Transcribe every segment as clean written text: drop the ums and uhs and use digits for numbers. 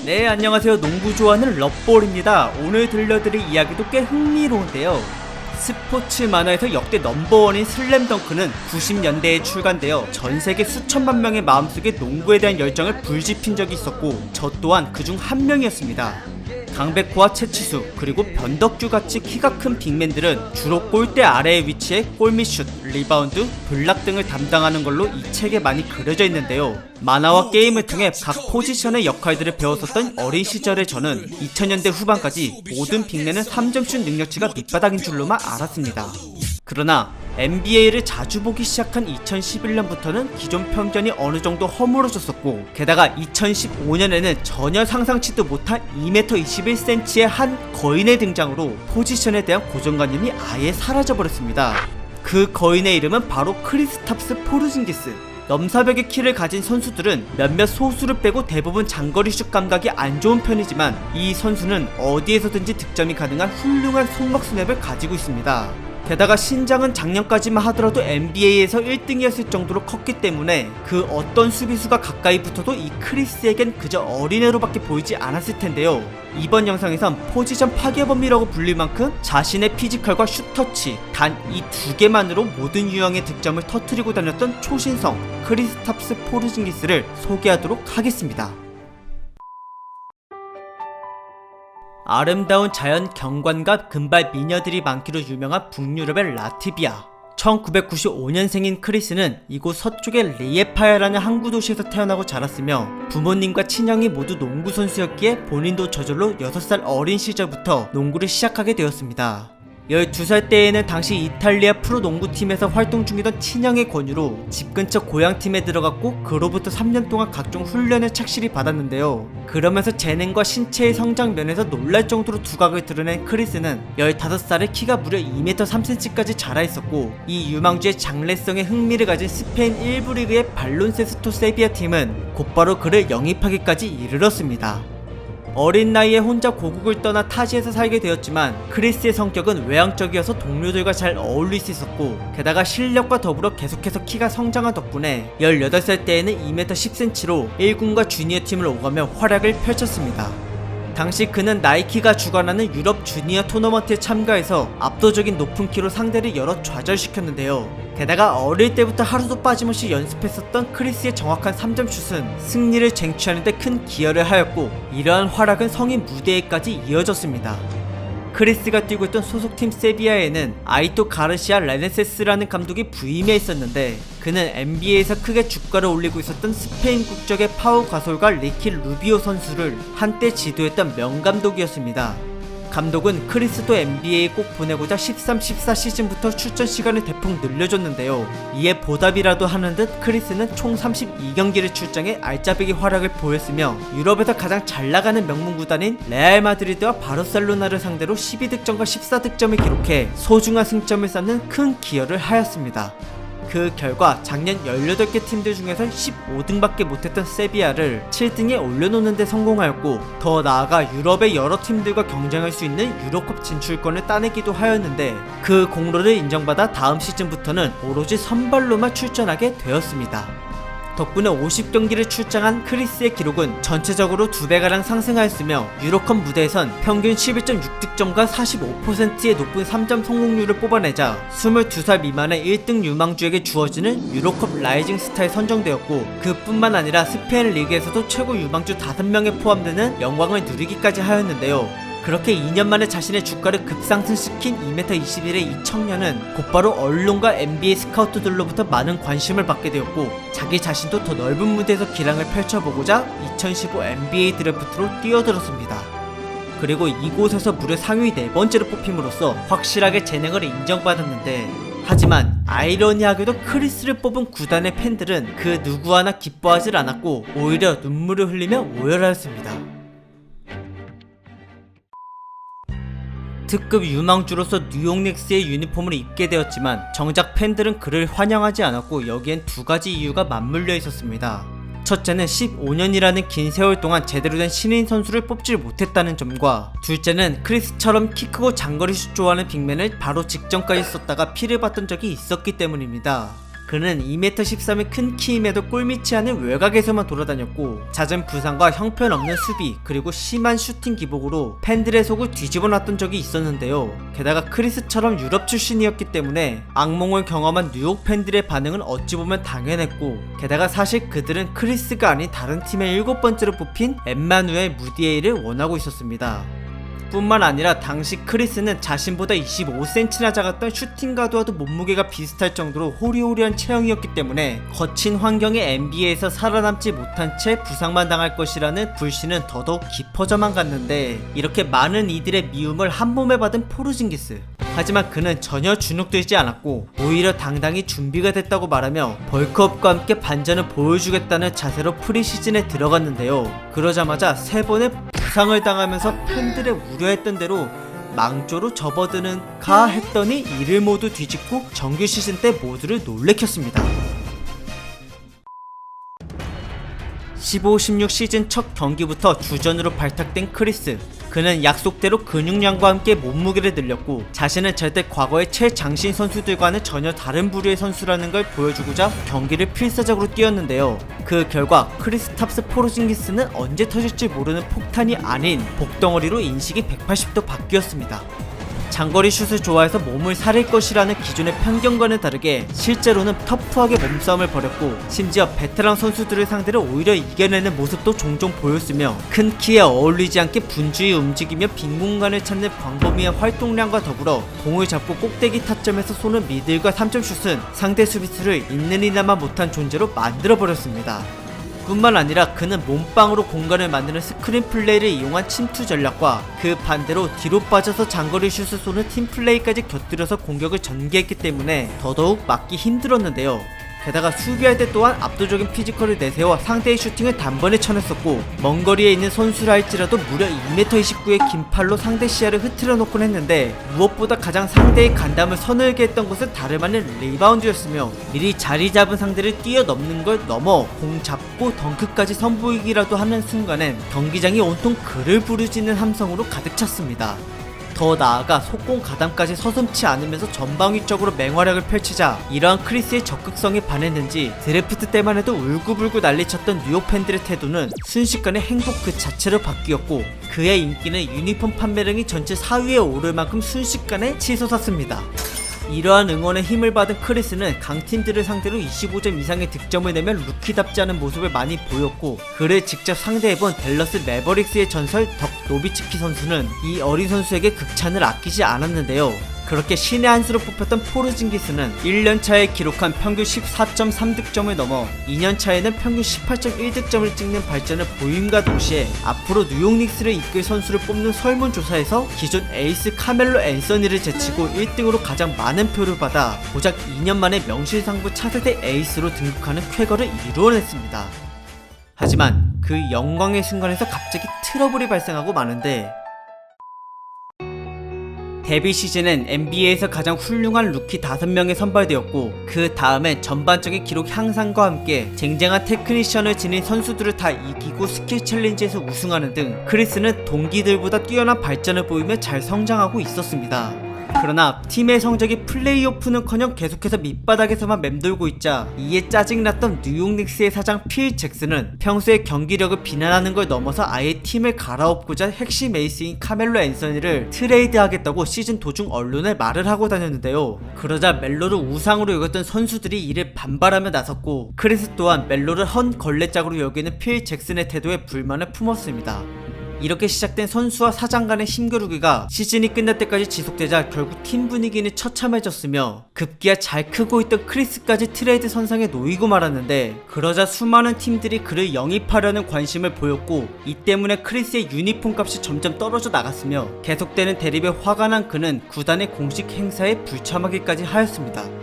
네, 안녕하세요. 농구 좋아하는 럽볼입니다. 오늘 들려드릴 이야기도 꽤 흥미로운데요. 스포츠 만화에서 역대 넘버원인 슬램덩크는 90년대에 출간되어 전세계 수천만 명의 마음속에 농구에 대한 열정을 불지핀 적이 있었고, 저 또한 그중 한 명이었습니다. 강백호와 최치수, 그리고 변덕규 같이 키가 큰 빅맨들은 주로 골대 아래에 위치해 골밑슛, 리바운드, 블락 등을 담당하는 걸로 이 책에 많이 그려져 있는데요. 만화와 게임을 통해 각 포지션의 역할들을 배웠었던 어린 시절의 저는 2000년대 후반까지 모든 빅맨은 3점슛 능력치가 밑바닥인 줄로만 알았습니다. 그러나 NBA를 자주 보기 시작한 2011년부터는 기존 편견이 어느정도 허물어졌었고, 게다가 2015년에는 전혀 상상치도 못한 2m 21cm의 한 거인의 등장으로 포지션에 대한 고정관념이 아예 사라져버렸습니다. 그 거인의 이름은 바로 크리스탑스 포르징기스. 넘사벽의 키를 가진 선수들은 몇몇 소수를 빼고 대부분 장거리 슛 감각이 안 좋은 편이지만, 이 선수는 어디에서든지 득점이 가능한 훌륭한 손목 스냅을 가지고 있습니다. 게다가 신장은 작년까지만 하더라도 NBA에서 1등이었을 정도로 컸기 때문에 그 어떤 수비수가 가까이 붙어도 이 크리스에겐 그저 어린애로밖에 보이지 않았을 텐데요. 이번 영상에선 포지션 파괴범이라고 불릴 만큼 자신의 피지컬과 슛터치 단 이 두 개만으로 모든 유형의 득점을 터뜨리고 다녔던 초신성 크리스탑스 포르징기스를 소개하도록 하겠습니다. 아름다운 자연 경관과 금발 미녀들이 많기로 유명한 북유럽의 라트비아. 1995년생인 크리스는 이곳 서쪽의 리에파야라는 항구 도시에서 태어나고 자랐으며, 부모님과 친형이 모두 농구 선수였기에 본인도 저절로 6살 어린 시절부터 농구를 시작하게 되었습니다. 12살 때에는 당시 이탈리아 프로농구팀에서 활동 중이던 친형의 권유로 집 근처 고향팀에 들어갔고, 그로부터 3년 동안 각종 훈련을 착실히 받았는데요. 그러면서 재능과 신체의 성장 면에서 놀랄 정도로 두각을 드러낸 크리스는 15살에 키가 무려 2m 3cm까지 자라 있었고, 이 유망주의 장래성에 흥미를 가진 스페인 1부 리그의 발론세스토 세비야 팀은 곧바로 그를 영입하기까지 이르렀습니다. 어린 나이에 혼자 고국을 떠나 타지에서 살게 되었지만, 크리스의 성격은 외향적이어서 동료들과 잘 어울릴 수 있었고, 게다가 실력과 더불어 계속해서 키가 성장한 덕분에 18살 때에는 2m 10cm로 1군과 주니어 팀을 오가며 활약을 펼쳤습니다. 당시 그는 나이키가 주관하는 유럽 주니어 토너먼트에 참가해서 압도적인 높은 키로 상대를 여러 좌절시켰는데요. 게다가 어릴 때부터 하루도 빠짐없이 연습했었던 크리스의 정확한 3점 슛은 승리를 쟁취하는 데 큰 기여를 하였고, 이러한 활약은 성인 무대에까지 이어졌습니다. 크리스가 뛰고 있던 소속팀 세비야에는 아이토 가르시아 레네세스라는 감독이 부임해 있었는데, 그는 NBA에서 크게 주가를 올리고 있었던 스페인 국적의 파우 가솔과 리키 루비오 선수를 한때 지도했던 명감독이었습니다. 감독은 크리스도 NBA에 꼭 보내고자 13-14 시즌부터 출전 시간을 대폭 늘려줬는데요. 이에 보답이라도 하는 듯 크리스는 총 32경기를 출장해 알짜배기 활약을 보였으며, 유럽에서 가장 잘 나가는 명문 구단인 레알 마드리드와 바르셀로나를 상대로 12득점과 14득점을 기록해 소중한 승점을 쌓는 큰 기여를 하였습니다. 그 결과 작년 18개 팀들 중에서 15등밖에 못했던 세비야를 7등에 올려놓는 데 성공하였고, 더 나아가 유럽의 여러 팀들과 경쟁할 수 있는 유로컵 진출권을 따내기도 하였는데, 그 공로를 인정받아 다음 시즌부터는 오로지 선발로만 출전하게 되었습니다. 덕분에 50경기를 출장한 크리스의 기록은 전체적으로 2배가량 상승하였으며, 유로컵 무대에선 평균 11.6득점과 45%의 높은 3점 성공률을 뽑아내자 22살 미만의 1등 유망주에게 주어지는 유로컵 라이징 스타에 선정되었고, 그뿐만 아니라 스페인 리그에서도 최고 유망주 5명에 포함되는 영광을 누리기까지 하였는데요. 그렇게 2년 만에 자신의 주가를 급상승시킨 2m 21의 이 청년은 곧바로 언론과 NBA 스카우트들로부터 많은 관심을 받게 되었고, 자기 자신도 더 넓은 무대에서 기량을 펼쳐보고자 2015 NBA 드래프트로 뛰어들었습니다. 그리고 이곳에서 무려 상위 4번째로 뽑힘으로써 확실하게 재능을 인정받았는데, 하지만 아이러니하게도 크리스를 뽑은 구단의 팬들은 그 누구 하나 기뻐하지 않았고, 오히려 눈물을 흘리며 오열하였습니다. 특급 유망주로서 뉴욕 닉스의 유니폼을 입게 되었지만, 정작 팬들은 그를 환영하지 않았고, 여기엔 두 가지 이유가 맞물려 있었습니다. 첫째는 15년이라는 긴 세월 동안 제대로 된 신인 선수를 뽑질 못했다는 점과, 둘째는 크리스처럼 키 크고 장거리 슛 좋아하는 빅맨을 바로 직전까지 썼다가 피를 봤던 적이 있었기 때문입니다. 그는 2m13의 큰 키임에도 꿀밑이 아닌 외곽에서만 돌아다녔고 잦은 부상과 형편없는 수비 그리고 심한 슈팅 기복으로 팬들의 속을 뒤집어 놨던 적이 있었는데요. 게다가 크리스처럼 유럽 출신이었기 때문에 악몽을 경험한 뉴욕 팬들의 반응은 어찌 보면 당연했고 게다가 사실 그들은 크리스가 아닌 다른 팀의 7번째로 뽑힌 엠마누엘 무디에이를 원하고 있었습니다. 뿐만 아니라 당시 크리스는 자신보다 25cm나 작았던 슈팅 가드와도 몸무게가 비슷할 정도로 호리호리한 체형이었기 때문에 거친 환경의 NBA에서 살아남지 못한 채 부상만 당할 것이라는 불신은 더더욱 깊어져만 갔는데 이렇게 많은 이들의 미움을 한 몸에 받은 포르징기스. 하지만 그는 전혀 주눅들지 않았고 오히려 당당히 준비가 됐다고 말하며 벌크업과 함께 반전을 보여주겠다는 자세로 프리시즌에 들어갔는데요. 그러자마자 3번의 부상을 당하면서 팬들의 우려했던 대로 망조로 접어드는가 했더니 이를 모두 뒤집고 정규 시즌 때 모두를 놀래켰습니다. 15-16 시즌 첫 경기부터 주전으로 발탁된 크리스. 그는 약속대로 근육량과 함께 몸무게를 늘렸고 자신은 절대 과거의 최장신 선수들과는 전혀 다른 부류의 선수라는 걸 보여주고자 경기를 필사적으로 뛰었는데요. 그 결과 크리스탑스 포르징기스는 언제 터질지 모르는 폭탄이 아닌 복덩어리로 인식이 180도 바뀌었습니다. 장거리 슛을 좋아해서 몸을 사릴 것이라는 기존의 편견과는 다르게 실제로는 터프하게 몸싸움을 벌였고 심지어 베테랑 선수들을 상대로 오히려 이겨내는 모습도 종종 보였으며 큰 키에 어울리지 않게 분주히 움직이며 빈 공간을 찾는 광범위한 활동량과 더불어 공을 잡고 꼭대기 타점에서 쏘는 미들과 3점 슛은 상대 수비수를 있는 이나마 못한 존재로 만들어버렸습니다. 뿐만 아니라 그는 몸빵으로 공간을 만드는 스크린 플레이를 이용한 침투 전략과 그 반대로 뒤로 빠져서 장거리 슛을 쏘는 팀 플레이까지 곁들여서 공격을 전개했기 때문에 더더욱 막기 힘들었는데요. 게다가 수비할 때 또한 압도적인 피지컬을 내세워 상대의 슈팅을 단번에 쳐냈었고 먼 거리에 있는 선수라 할지라도 무려 2m29의 긴 팔로 상대 시야를 흐트려 놓곤 했는데 무엇보다 가장 상대의 간담을 서늘게 했던 것은 다름 아닌 리바운드였으며 미리 자리 잡은 상대를 뛰어넘는 걸 넘어 공 잡고 덩크까지 선보이기라도 하는 순간엔 경기장이 온통 그를 부르짖는 함성으로 가득 찼습니다. 더 나아가 속공 가담까지 서슴지 않으면서 전방위적으로 맹활약을 펼치자 이러한 크리스의 적극성에 반했는지 드래프트 때만 해도 울고불고 난리쳤던 뉴욕 팬들의 태도는 순식간에 행복 그 자체로 바뀌었고 그의 인기는 유니폼 판매량이 전체 4위에 오를 만큼 순식간에 치솟았습니다. 이러한 응원에 힘을 받은 크리스는 강팀들을 상대로 25점 이상의 득점을 내면 루키답지 않은 모습을 많이 보였고 그를 직접 상대해본 댈러스 매버릭스의 전설 덕 노비츠키 선수는 이 어린 선수에게 극찬을 아끼지 않았는데요. 그렇게 신의 한 수로 뽑혔던 포르징기스는 1년차에 기록한 평균 14.3득점을 넘어 2년차에는 평균 18.1득점을 찍는 발전을 보임과 동시에 앞으로 뉴욕 닉스를 이끌 선수를 뽑는 설문조사에서 기존 에이스 카멜로 앤서니를 제치고 1등으로 가장 많은 표를 받아 고작 2년 만에 명실상부 차세대 에이스로 등극하는 쾌거를 이루어냈습니다. 하지만 그 영광의 순간에서 갑자기 트러블이 발생하고 마는데 데뷔 시즌엔 NBA에서 가장 훌륭한 루키 5명에 선발되었고 그 다음엔 전반적인 기록 향상과 함께 쟁쟁한 테크니션을 지닌 선수들을 다 이기고 스킬 챌린지에서 우승하는 등 크리스는 동기들보다 뛰어난 발전을 보이며 잘 성장하고 있었습니다. 그러나 팀의 성적이 플레이오프는커녕 계속해서 밑바닥에서만 맴돌고 있자 이에 짜증났던 뉴욕 닉스의 사장 필 잭슨은 평소에 경기력을 비난하는 걸 넘어서 아예 팀을 갈아엎고자 핵심 에이스인 카멜로 앤서니를 트레이드하겠다고 시즌 도중 언론에 말을 하고 다녔는데요. 그러자 멜로를 우상으로 여겼던 선수들이 이를 반발하며 나섰고 크리스 또한 멜로를 헌 걸레짝으로 여기는 필 잭슨의 태도에 불만을 품었습니다. 이렇게 시작된 선수와 사장 간의 힘겨루기가 시즌이 끝날 때까지 지속되자 결국 팀 분위기는 처참해졌으며 급기야 잘 크고 있던 크리스까지 트레이드 선상에 놓이고 말았는데 그러자 수많은 팀들이 그를 영입하려는 관심을 보였고 이 때문에 크리스의 유니폼 값이 점점 떨어져 나갔으며 계속되는 대립에 화가 난 그는 구단의 공식 행사에 불참하기까지 하였습니다.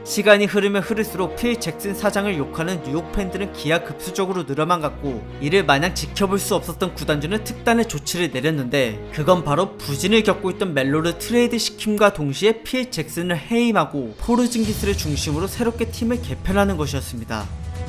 시간이 흐르면 흐를수록 필 잭슨 사장을 욕하는 뉴욕 팬들은 기하급수적으로 늘어만 갔고 이를 마냥 지켜볼 수 없었던 구단주는 특단의 조치를 내렸는데 그건 바로 부진을 겪고 있던 멜로를 트레이드 시킴과 동시에 필 잭슨을 해임하고 포르징기스를 중심으로 새롭게 팀을 개편하는 것이었습니다.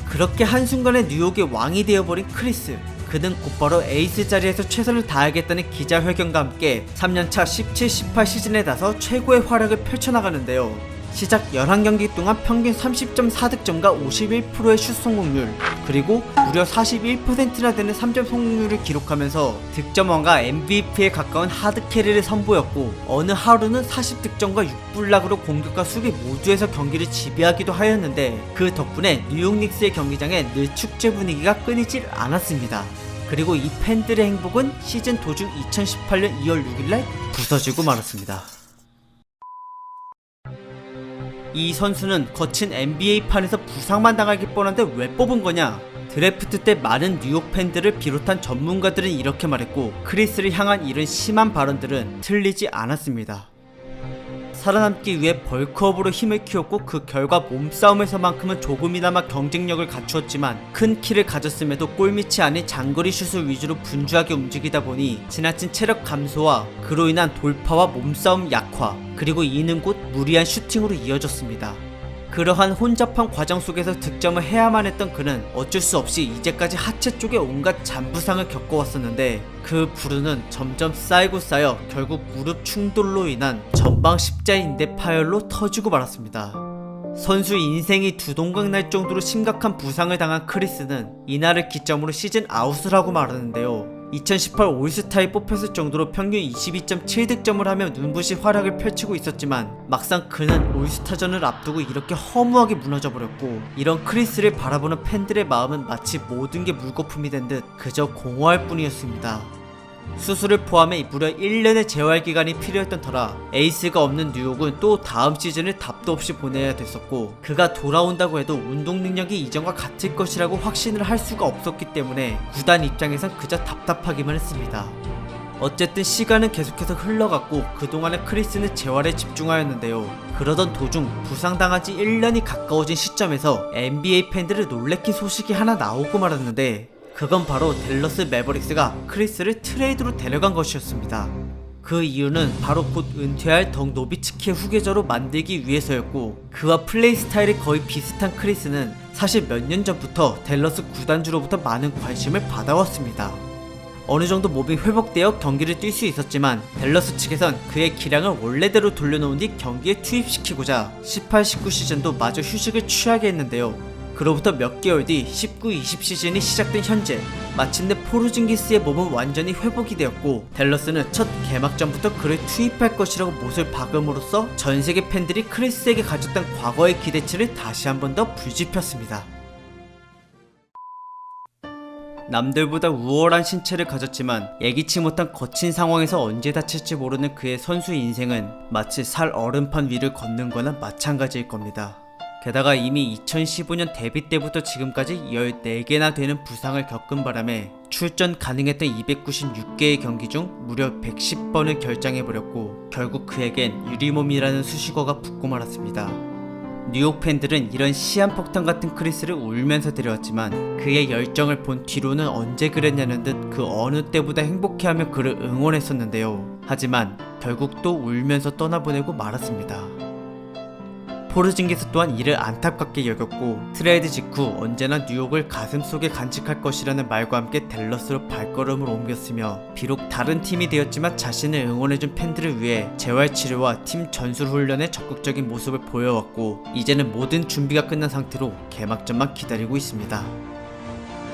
그렇게 한순간에 뉴욕의 왕이 되어버린 크리스. 그는 곧바로 에이스 자리에서 최선을 다하겠다는 기자회견과 함께 3년차 17-18 시즌에 나서 최고의 활약을 펼쳐나가는데요. 시작 11경기 동안 평균 30.4득점과 51%의 슛 성공률, 그리고 무려 41%나 되는 3점 성공률을 기록하면서 득점왕과 MVP에 가까운 하드캐리를 선보였고, 어느 하루는 40득점과 6블락으로 공격과 수비 모두에서 경기를 지배하기도 하였는데, 그 덕분에 뉴욕 닉스의 경기장에 늘 축제 분위기가 끊이질 않았습니다. 그리고 이 팬들의 행복은 시즌 도중 2018년 2월 6일날 부서지고 말았습니다. 이 선수는 거친 NBA판에서 부상만 당하기 뻔한데 왜 뽑은 거냐? 드래프트 때 많은 뉴욕 팬들을 비롯한 전문가들은 이렇게 말했고, 크리스를 향한 이런 심한 발언들은 틀리지 않았습니다. 살아남기 위해 벌크업으로 힘을 키웠고, 그 결과 몸싸움에서만큼은 조금이나마 경쟁력을 갖추었지만, 큰 키를 가졌음에도 골밑이 아닌 장거리 슛을 위주로 분주하게 움직이다 보니 지나친 체력 감소와 그로 인한 돌파와 몸싸움 약화, 그리고 이는 곧 무리한 슈팅으로 이어졌습니다. 그러한 혼잡한 과정 속에서 득점을 해야만 했던 그는 어쩔 수 없이 이제까지 하체 쪽에 온갖 잔부상을 겪어왔었는데, 그 불운은 점점 쌓이고 쌓여 결국 무릎 충돌로 인한 전방 십자인대 파열로 터지고 말았습니다. 선수 인생이 두동강 날 정도로 심각한 부상을 당한 크리스는 이날을 기점으로 시즌 아웃을 하고 말았는데요. 2018 올스타에 뽑혔을 정도로 평균 22.7득점을 하며 눈부신 활약을 펼치고 있었지만, 막상 그는 올스타전을 앞두고 이렇게 허무하게 무너져버렸고, 이런 크리스를 바라보는 팬들의 마음은 마치 모든 게 물거품이 된 듯 그저 공허할 뿐이었습니다. 수술을 포함해 무려 1년의 재활 기간이 필요했던 터라 에이스가 없는 뉴욕은 또 다음 시즌을 답도 없이 보내야 됐었고, 그가 돌아온다고 해도 운동 능력이 이전과 같을 것이라고 확신을 할 수가 없었기 때문에 구단 입장에선 그저 답답하기만 했습니다. 어쨌든 시간은 계속해서 흘러갔고, 그동안의 크리스는 재활에 집중하였는데요. 그러던 도중 부상당한 지 1년이 가까워진 시점에서 NBA 팬들을 놀래킨 소식이 하나 나오고 말았는데, 그건 바로 댈러스 매버릭스가 크리스를 트레이드로 데려간 것이었습니다. 그 이유는 바로 곧 은퇴할 덕 노비츠키의 후계자로 만들기 위해서였고, 그와 플레이 스타일이 거의 비슷한 크리스는 사실 몇 년 전부터 댈러스 구단주로부터 많은 관심을 받아왔습니다. 어느 정도 몸이 회복되어 경기를 뛸 수 있었지만, 댈러스 측에선 그의 기량을 원래대로 돌려놓은 뒤 경기에 투입시키고자 18-19 시즌도 마저 휴식을 취하게 했는데요. 그로부터 몇 개월 뒤 19-20 시즌이 시작된 현재, 마침내 포르징기스의 몸은 완전히 회복이 되었고, 댈러스는 첫 개막전부터 그를 투입할 것이라고 못을 박음으로써 전세계 팬들이 크리스에게 가졌던 과거의 기대치를 다시 한 번 더 불지폈습니다. 남들보다 우월한 신체를 가졌지만 예기치 못한 거친 상황에서 언제 다칠지 모르는 그의 선수 인생은 마치 살 얼음판 위를 걷는 거나 마찬가지일 겁니다. 게다가 이미 2015년 데뷔 때부터 지금까지 14개나 되는 부상을 겪은 바람에 출전 가능했던 296개의 경기 중 무려 110번을 결장해버렸고, 결국 그에겐 유리몸이라는 수식어가 붙고 말았습니다. 뉴욕 팬들은 이런 시한폭탄 같은 크리스를 울면서 데려왔지만, 그의 열정을 본 뒤로는 언제 그랬냐는 듯 그 어느 때보다 행복해하며 그를 응원했었는데요. 하지만 결국 또 울면서 떠나보내고 말았습니다. 포르징기스 또한 이를 안타깝게 여겼고, 트레이드 직후 언제나 뉴욕을 가슴속에 간직할 것이라는 말과 함께 댈러스로 발걸음을 옮겼으며, 비록 다른 팀이 되었지만 자신을 응원해준 팬들을 위해 재활치료와 팀 전술 훈련에 적극적인 모습을 보여왔고, 이제는 모든 준비가 끝난 상태로 개막전만 기다리고 있습니다.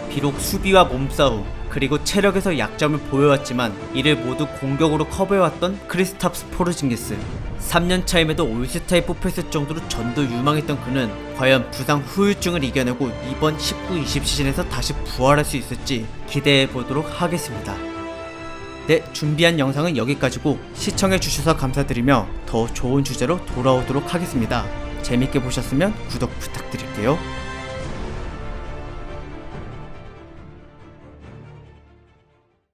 비록 수비와 몸싸움, 그리고 체력에서 약점을 보여왔지만 이를 모두 공격으로 커버해왔던 크리스탑스 포르징기스. 3년 차임에도 올스타에 뽑혔을 정도로 전도 유망했던 그는 과연 부상 후유증을 이겨내고 이번 19-20 시즌에서 다시 부활할 수 있을지 기대해보도록 하겠습니다. 네, 준비한 영상은 여기까지고, 시청해주셔서 감사드리며 더 좋은 주제로 돌아오도록 하겠습니다. 재밌게 보셨으면 구독 부탁드릴게요.